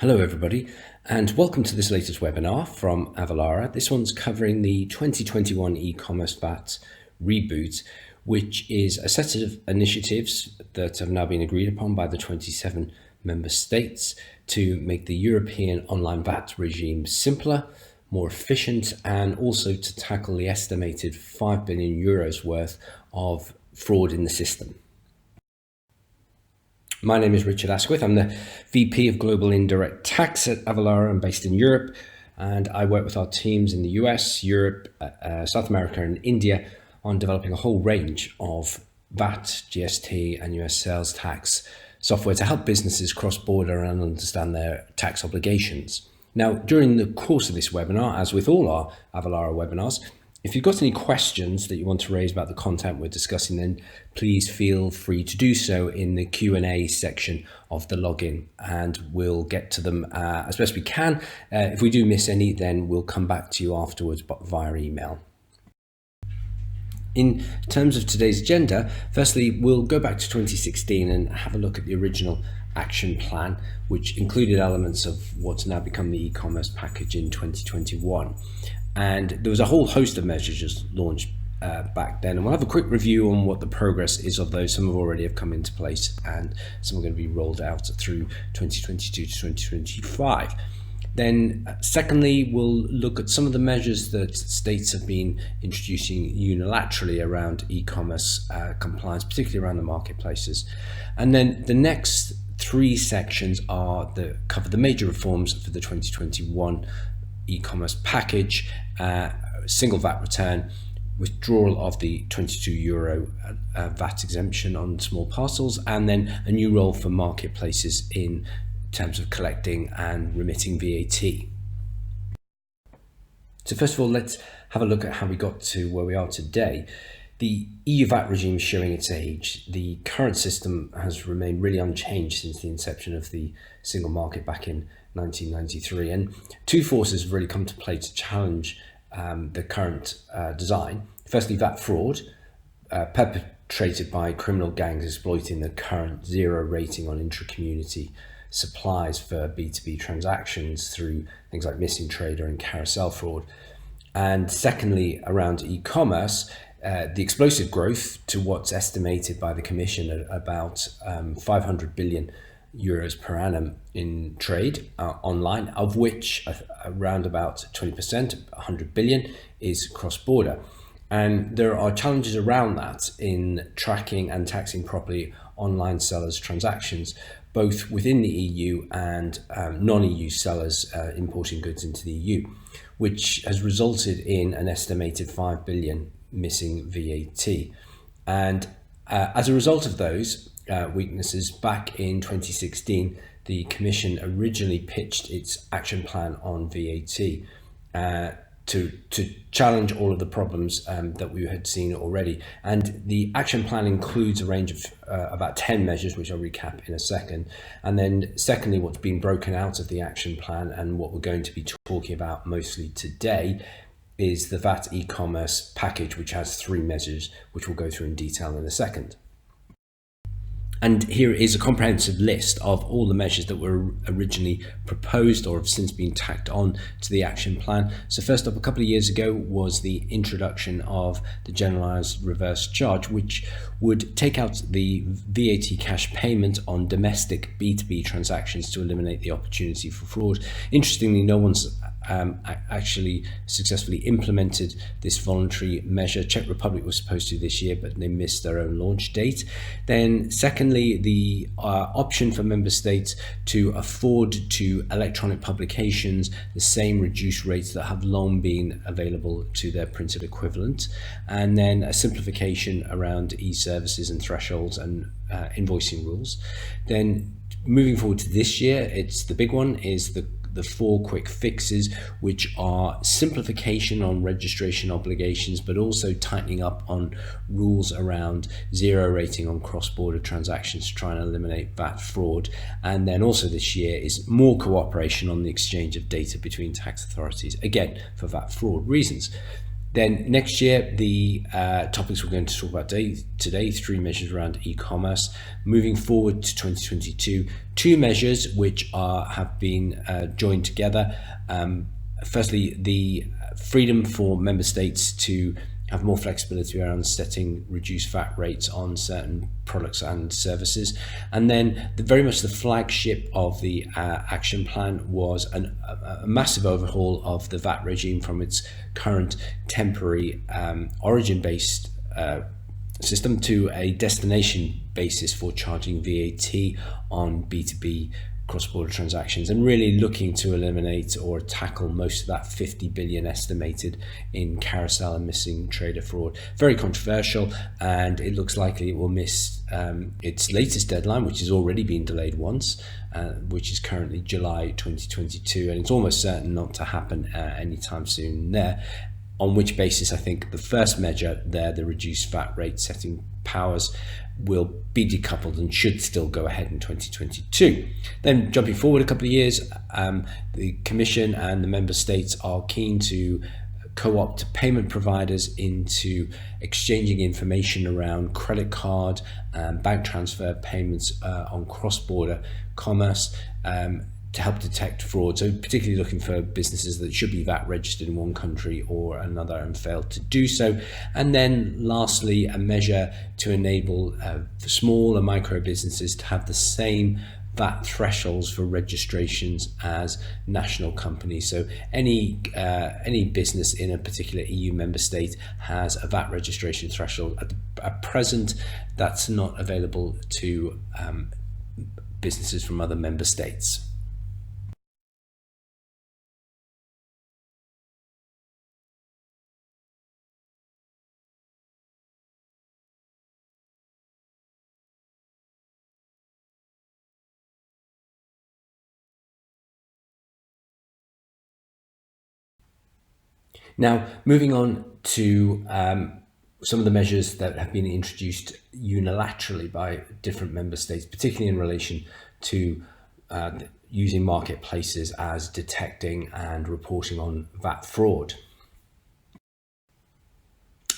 Hello everybody, and welcome to this latest webinar from Avalara. This one's covering the 2021 e-commerce VAT reboot, which is a set of initiatives that have now been agreed upon by the 27 member states to make the European online VAT regime simpler, more efficient, and also to tackle the estimated €5 billion worth of fraud in the system. My name is Richard Asquith. I'm the VP of Global Indirect Tax at Avalara. I'm based in Europe, and I work with our teams in the US, Europe, South America, and India on developing a whole range of VAT, GST, and US sales tax software to help businesses cross-border and understand their tax obligations. Now, during the course of this webinar, as with all our Avalara webinars, if you've got any questions that you want to raise about the content we're discussing, then please feel free to do so in the Q&A section of the login, and we'll get to them as best we can. If we do miss any, then we'll come back to you afterwards via email. In terms of today's agenda, firstly, we'll go back to 2016 and have a look at the original action plan, which included elements of what's now become the e-commerce package in 2021. And there was a whole host of measures launched back then, and we'll have a quick review on what the progress is of those. Some have already come into place, and some are going to be rolled out through 2022 to 2025. Then secondly, we'll look at some of the measures that states have been introducing unilaterally around e-commerce compliance, particularly around the marketplaces. And then the next three sections are cover the major reforms for the 2021 e-commerce package, single VAT return, withdrawal of the €22 VAT exemption on small parcels, and then a new role for marketplaces in terms of collecting and remitting VAT. So first of all, let's have a look at how we got to where we are today. The EU VAT regime is showing its age. The current system has remained really unchanged since the inception of the single market back in 1993, and two forces have really come to play to challenge the current design. Firstly, VAT fraud, perpetrated by criminal gangs exploiting the current zero rating on intra-community supplies for B2B transactions through things like missing trader and carousel fraud. And secondly, around e-commerce, the explosive growth to what's estimated by the Commission at about €500 billion per annum in trade online, of which around about 20%, 100 billion, is cross-border. And there are challenges around that in tracking and taxing properly online sellers' transactions, both within the EU and non-EU sellers importing goods into the EU, which has resulted in an estimated 5 billion missing VAT. And as a result of those weaknesses, back in 2016, the Commission originally pitched its action plan on VAT to challenge all of the problems that we had seen already. And the action plan includes a range of about 10 measures, which I'll recap in a second. And then secondly, what's been broken out of the action plan and what we're going to be talking about mostly today is the VAT e-commerce package, which has three measures, which we'll go through in detail in a second. And here is a comprehensive list of all the measures that were originally proposed or have since been tacked on to the action plan. So first up, a couple of years ago, was the introduction of the generalized reverse charge, which would take out the VAT cash payment on domestic B2B transactions to eliminate the opportunity for fraud. Interestingly, no one's actually successfully implemented this voluntary measure. Czech Republic was supposed to this year, but they missed their own launch date. Then secondly, the option for member states to afford to electronic publications the same reduced rates that have long been available to their printed equivalent. And then a simplification around e-services and thresholds and invoicing rules. Then moving forward to this year, it's the big one is the four quick fixes, which are simplification on registration obligations, but also tightening up on rules around zero rating on cross-border transactions to try and eliminate VAT fraud. And then also this year is more cooperation on the exchange of data between tax authorities, again, for VAT fraud reasons. Then next year, the topics we're going to talk about today, 3 measures around e-commerce. Moving forward to 2022, 2 measures which have been joined together. Firstly, the freedom for member states to have more flexibility around setting reduced VAT rates on certain products and services. And then very much the flagship of the action plan was a massive overhaul of the VAT regime from its current temporary origin-based system to a destination basis for charging VAT on B2B cross-border transactions, and really looking to eliminate or tackle most of that 50 billion estimated in carousel and missing trader fraud. Very controversial, and it looks likely it will miss its latest deadline, which has already been delayed once, which is currently July 2022, and it's almost certain not to happen anytime soon there. On which basis I think the first measure there, the reduced VAT rate setting powers, will be decoupled and should still go ahead in 2022. Then jumping forward a couple of years, the Commission and the Member States are keen to co-opt payment providers into exchanging information around credit card and bank transfer payments on cross-border commerce, to help detect fraud. So particularly looking for businesses that should be VAT registered in one country or another and failed to do so. And then lastly, a measure to enable small and micro businesses to have the same VAT thresholds for registrations as national companies. So any business in a particular EU member state has a VAT registration threshold. At present, that's not available to businesses from other member states. Now, moving on to some of the measures that have been introduced unilaterally by different member states, particularly in relation to using marketplaces as detecting and reporting on VAT fraud.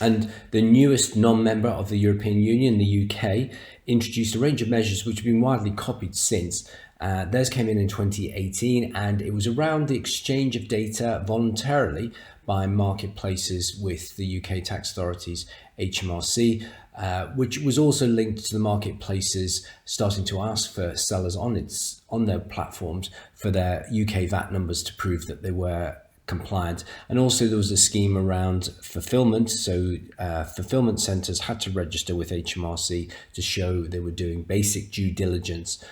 And the newest non-member of the European Union, the UK, introduced a range of measures which have been widely copied since. Theirs came in 2018, and it was around the exchange of data voluntarily by marketplaces with the UK tax authorities, HMRC, which was also linked to the marketplaces starting to ask for sellers on their platforms for their UK VAT numbers to prove that they were compliant. And also there was a scheme around fulfillment. So fulfillment centers had to register with HMRC to show they were doing basic due diligence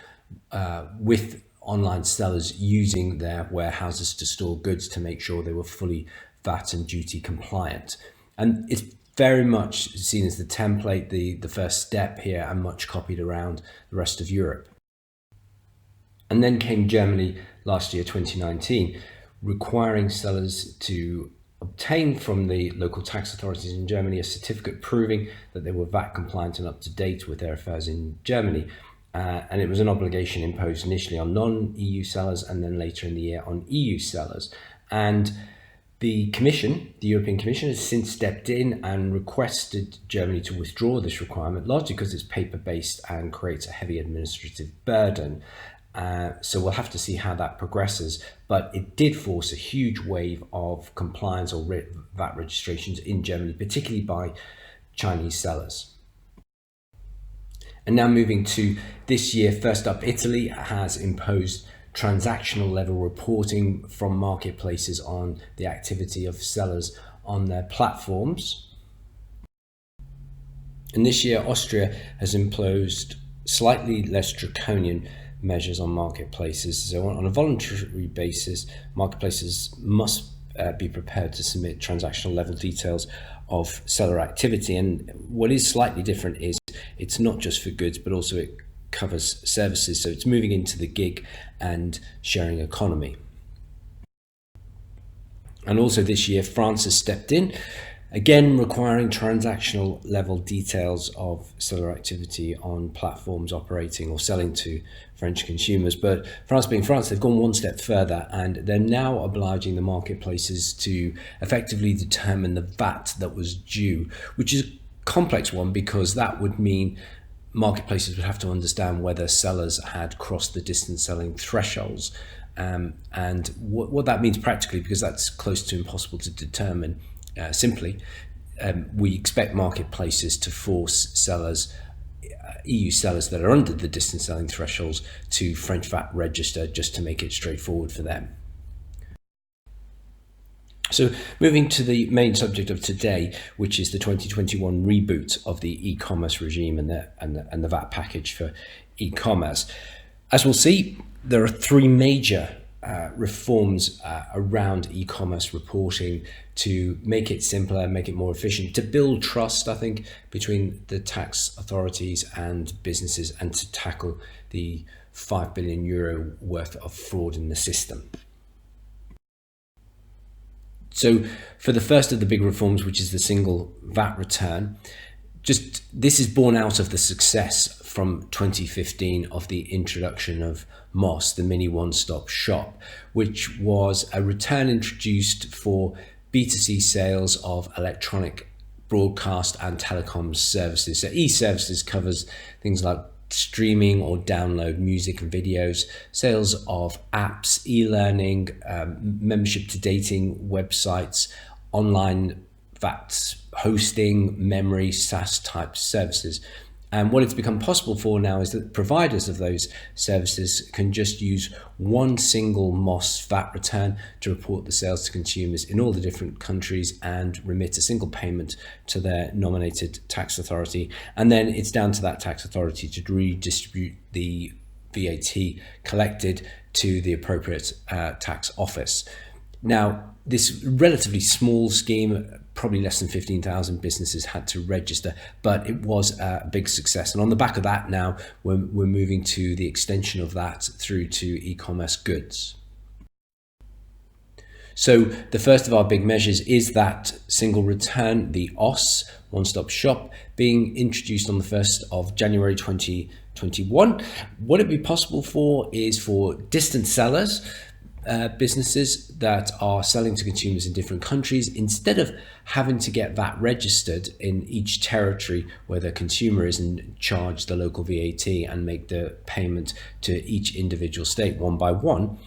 with online sellers using their warehouses to store goods to make sure they were fully VAT and duty compliant. And it's very much seen as the template, the first step here, and much copied around the rest of Europe. And then came Germany last year, 2019, requiring sellers to obtain from the local tax authorities in Germany a certificate proving that they were VAT compliant and up to date with their affairs in Germany. And it was an obligation imposed initially on non-EU sellers and then later in the year on EU sellers. And the Commission, the European Commission, has since stepped in and requested Germany to withdraw this requirement, largely because it's paper-based and creates a heavy administrative burden. So we'll have to see how that progresses, but it did force a huge wave of compliance or VAT registrations in Germany, particularly by Chinese sellers. And now moving to this year, first up, Italy has imposed transactional level reporting from marketplaces on the activity of sellers on their platforms. And this year, Austria has imposed slightly less draconian measures on marketplaces. So on a voluntary basis, marketplaces must be prepared to submit transactional level details of seller activity. And what is slightly different is it's not just for goods, but also it covers services. So it's moving into the gig and sharing economy. And also this year, France has stepped in again requiring transactional level details of seller activity on platforms operating or selling to French consumers. But France being France, they've gone one step further, and they're now obliging the marketplaces to effectively determine the VAT that was due, which is a complex one because that would mean marketplaces would have to understand whether sellers had crossed the distance selling thresholds. And what that means practically, because that's close to impossible to determine simply, we expect marketplaces to force sellers, EU sellers that are under the distance selling thresholds, to French VAT register, just to make it straightforward for them. So moving to the main subject of today, which is the 2021 reboot of the e-commerce regime and the VAT package for e-commerce. As we'll see, there are three major reforms around e-commerce reporting to make it simpler, make it more efficient, to build trust, I think, between the tax authorities and businesses, and to tackle the €5 billion worth of fraud in the system. So for the first of the big reforms, which is the single VAT return, this is born out of the success from 2015 of the introduction of MOS, the mini one-stop shop, which was a return introduced for B2C sales of electronic broadcast and telecom services. So e-services covers things like streaming or download music and videos, sales of apps, e-learning, membership to dating websites, online VAT hosting, memory, SaaS type services. And what it's become possible for now is that providers of those services can just use one single MOS VAT return to report the sales to consumers in all the different countries and remit a single payment to their nominated tax authority. And then it's down to that tax authority to redistribute the VAT collected to the appropriate tax office. Now, this relatively small scheme, probably less than 15,000 businesses had to register, but it was a big success. And on the back of that now, we're moving to the extension of that through to e-commerce goods. So the first of our big measures is that single return, the OS, one-stop shop, being introduced on the 1st of January 2021. What it'd be possible for is for distant sellers, businesses that are selling to consumers in different countries, instead of having to get VAT registered in each territory where the consumer is, and charge the local VAT and make the payment to each individual state one by one.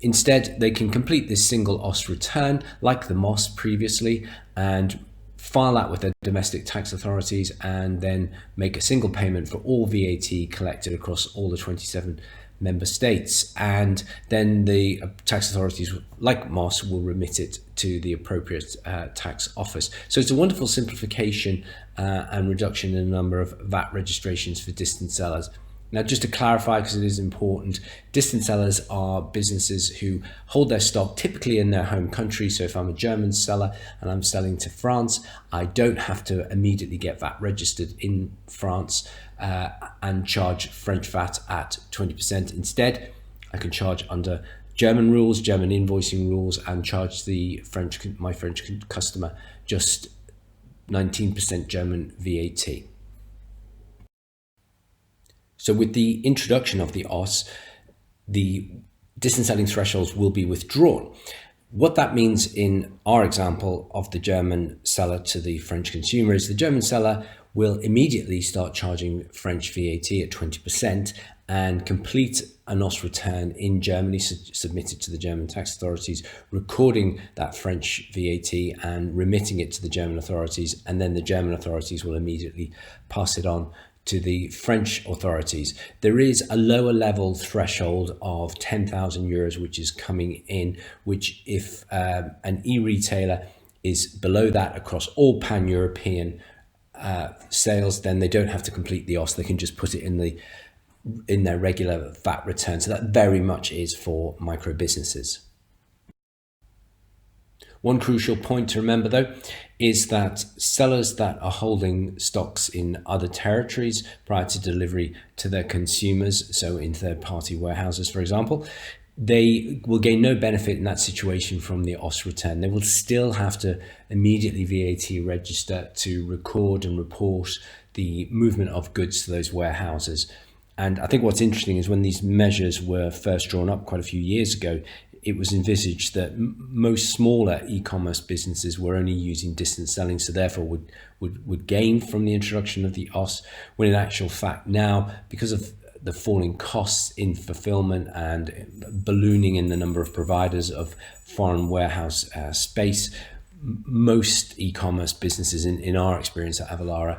Instead, they can complete this single OS return like the MOS previously and file that with their domestic tax authorities, and then make a single payment for all VAT collected across all the 27 member states, and then the tax authorities, like MOS, will remit it to the appropriate tax office. So it's a wonderful simplification and reduction in the number of VAT registrations for distant sellers. Now, just to clarify, because it is important, distant sellers are businesses who hold their stock typically in their home country. So if I'm a German seller and I'm selling to France, I don't have to immediately get VAT registered in France and charge French VAT at 20%. Instead, I can charge under German rules, German invoicing rules, and charge my French customer just 19% German VAT. So with the introduction of the OS, the distance selling thresholds will be withdrawn. What that means in our example of the German seller to the French consumer is the German seller will immediately start charging French VAT at 20% and complete an OS return in Germany, submitted to the German tax authorities, recording that French VAT and remitting it to the German authorities, and then the German authorities will immediately pass it on to the French authorities. There is a lower level threshold of €10,000, which is coming in, which if an e-retailer is below that across all pan-European sales, then they don't have to complete the OS. They can just put it in their regular VAT return. So that very much is for micro businesses. One crucial point to remember, though, is that sellers that are holding stocks in other territories prior to delivery to their consumers, so in third-party warehouses, for example, they will gain no benefit in that situation from the OS return. They will still have to immediately VAT register to record and report the movement of goods to those warehouses. And I think what's interesting is when these measures were first drawn up quite a few years ago, it was envisaged that most smaller e-commerce businesses were only using distance selling, so therefore would gain from the introduction of the OS, when in actual fact now, because of the falling costs in fulfillment and ballooning in the number of providers of foreign warehouse space, most e-commerce businesses, in our experience at Avalara,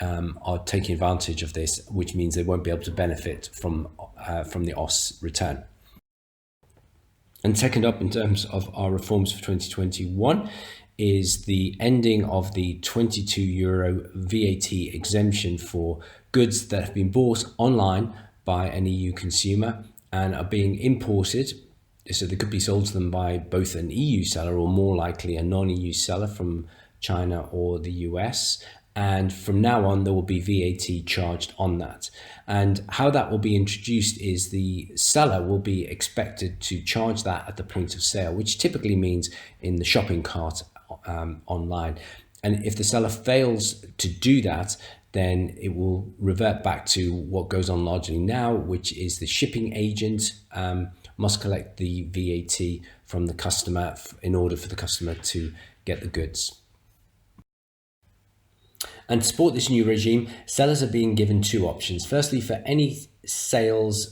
are taking advantage of this, which means they won't be able to benefit from the OS return. And second up in terms of our reforms for 2021 is the ending of the €22 VAT exemption for goods that have been bought online by an EU consumer and are being imported. So they could be sold to them by both an EU seller or more likely a non-EU seller from China or the US. And from now on, there will be VAT charged on that. And how that will be introduced is the seller will be expected to charge that at the point of sale, which typically means in the shopping cart online. And if the seller fails to do that, then it will revert back to what goes on largely now, which is the shipping agent must collect the VAT from the customer in order for the customer to get the goods. And to support this new regime, sellers are being given two options. Firstly, for any sales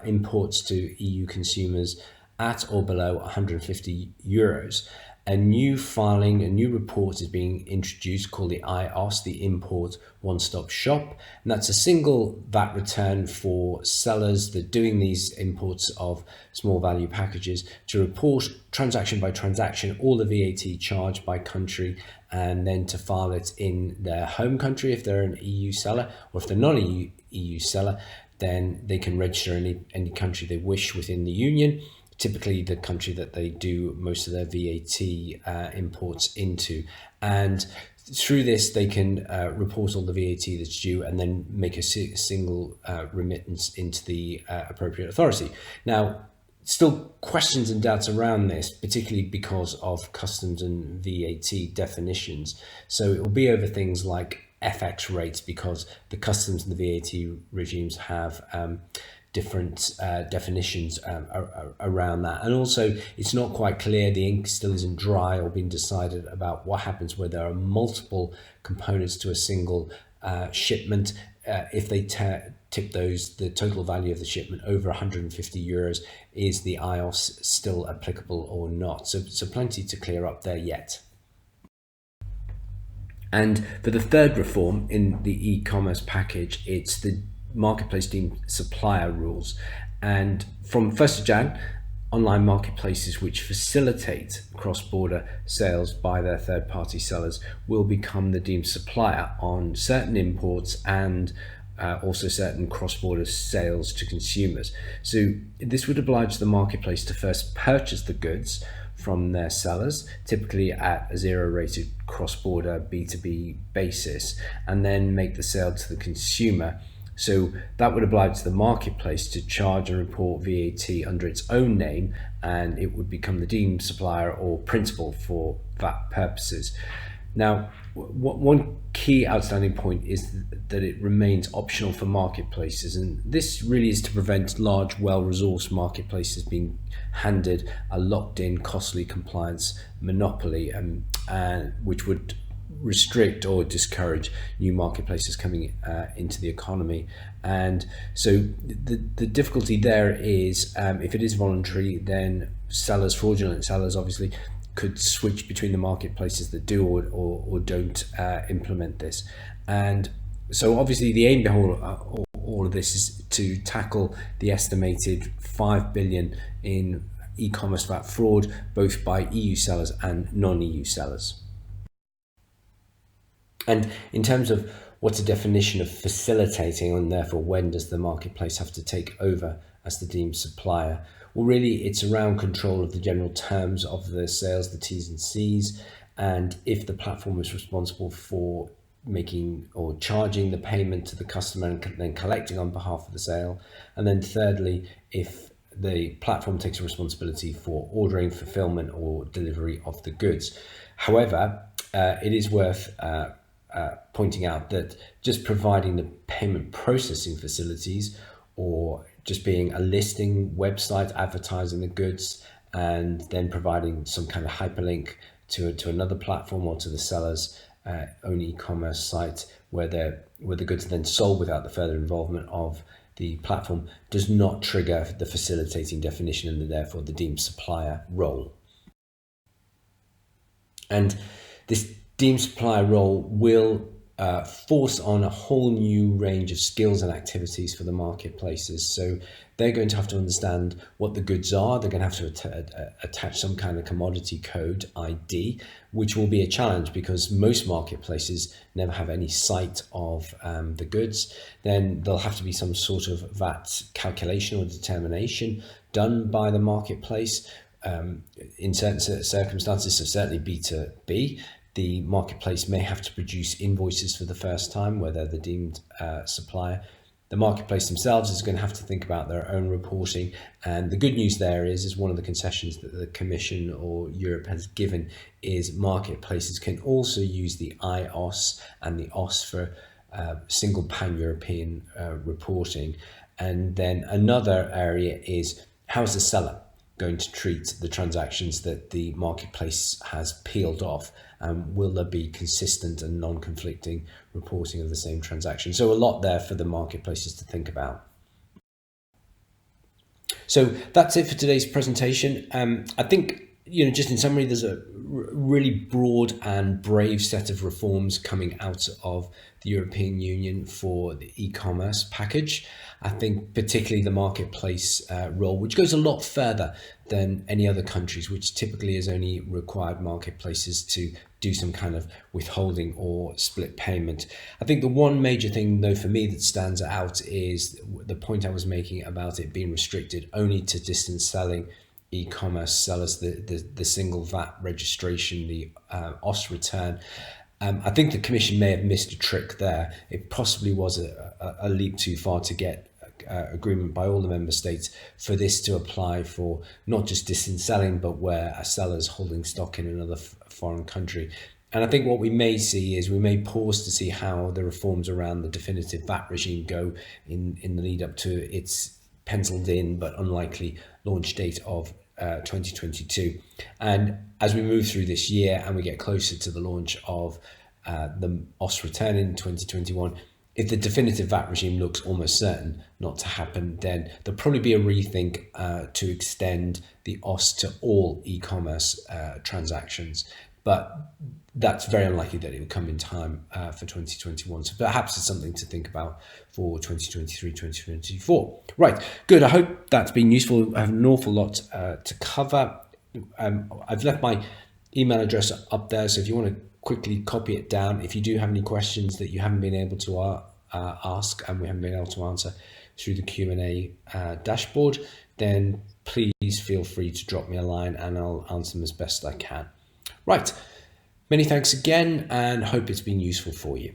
imports to EU consumers at or below €150, a new filing, a new report is being introduced called the IOS, the Import One-Stop Shop. And that's a single VAT return for sellers that are doing these imports of small value packages to report transaction by transaction all the VAT charged by country, and then to file it in their home country if they're an EU seller, or if they're not an EU seller, then they can register any country they wish within the Union, typically the country that they do most of their VAT imports into. And through this, they can report all the VAT that's due and then make a single remittance into the appropriate authority. Now, still questions and doubts around this, particularly because of customs and VAT definitions. So it will be over things like FX rates, because the customs and the VAT regimes have different definitions around that. And also, it's not quite clear, the ink still isn't dry or been decided about what happens where there are multiple components to a single shipment. If they tip those, the total value of the shipment over €150, is the IOS still applicable or not? So plenty to clear up there yet. And for the third reform in the e-commerce package, it's the marketplace deemed supplier rules. And from 1st of Jan, online marketplaces which facilitate cross-border sales by their third-party sellers will become the deemed supplier on certain imports and also certain cross-border sales to consumers. So this would oblige the marketplace to first purchase the goods from their sellers, typically at a zero-rated cross-border B2B basis, and then make the sale to the consumer. So that would oblige the marketplace to charge and report VAT under its own name, and it would become the deemed supplier or principal for VAT purposes. Now, one key outstanding point is that it remains optional for marketplaces, and this really is to prevent large, well-resourced marketplaces being handed a locked-in, costly compliance monopoly, which would restrict or discourage new marketplaces coming into the economy. And so the difficulty there is, if it is voluntary, then sellers, fraudulent sellers obviously, could switch between the marketplaces that do or don't implement this. And so obviously the aim behind all of this is to tackle the estimated 5 billion in e-commerce VAT fraud, both by EU sellers and non-EU sellers. And in terms of what's the definition of facilitating, and therefore when does the marketplace have to take over as the deemed supplier? Well, really, it's around control of the general terms of the sales, the T's and C's, and if the platform is responsible for making or charging the payment to the customer and then collecting on behalf of the sale. And then thirdly, if the platform takes responsibility for ordering, fulfillment, or delivery of the goods. However, it is worth pointing out that just providing the payment processing facilities, or just being a listing website advertising the goods and then providing some kind of hyperlink to another platform or to the seller's own e-commerce site where the goods are then sold without the further involvement of the platform, does not trigger the facilitating definition and therefore the deemed supplier role. And this deemed supplier role will force on a whole new range of skills and activities for the marketplaces. So they're going to have to understand what the goods are. They're going to have to attach some kind of commodity code ID, which will be a challenge because most marketplaces never have any sight of the goods. Then there'll have to be some sort of VAT calculation or determination done by the marketplace in certain circumstances, so certainly B2B. The marketplace may have to produce invoices for the first time where they're the deemed supplier. The marketplace themselves is going to have to think about their own reporting. And the good news there is one of the concessions that the Commission or Europe has given is marketplaces can also use the IOS and the OS for single pan-European reporting. And then another area is how is the seller going to treat the transactions that the marketplace has peeled off, and will there be consistent and non-conflicting reporting of the same transaction? So a lot there for the marketplaces to think about. So that's it for today's presentation. I think, just in summary, there's a really broad and brave set of reforms coming out of the European Union for the e-commerce package. I think particularly the marketplace role, which goes a lot further than any other countries, which typically has only required marketplaces to do some kind of withholding or split payment. I think the one major thing, though, for me that stands out is the point I was making about it being restricted only to distance selling e-commerce sellers, the single VAT registration, the OS return. I think the Commission may have missed a trick there. It possibly was a leap too far to get agreement by all the member states for this to apply for not just distance selling, but where a seller is holding stock in another foreign country. And I think what we may see is we may pause to see how the reforms around the definitive VAT regime go in the lead up to its penciled in but unlikely launch date of 2022. And as we move through this year and we get closer to the launch of the OS return in 2021, if the definitive VAT regime looks almost certain not to happen, then there'll probably be a rethink to extend the OS to all e-commerce transactions. But that's very unlikely that it will come in time for 2021. So perhaps it's something to think about for 2023, 2024. Right, good. I hope that's been useful. I have an awful lot to cover. I've left my email address up there, so if you want to quickly copy it down. If you do have any questions that you haven't been able to ask and we haven't been able to answer through the Q&A dashboard, then please feel free to drop me a line and I'll answer them as best I can. Right, many thanks again and hope it's been useful for you.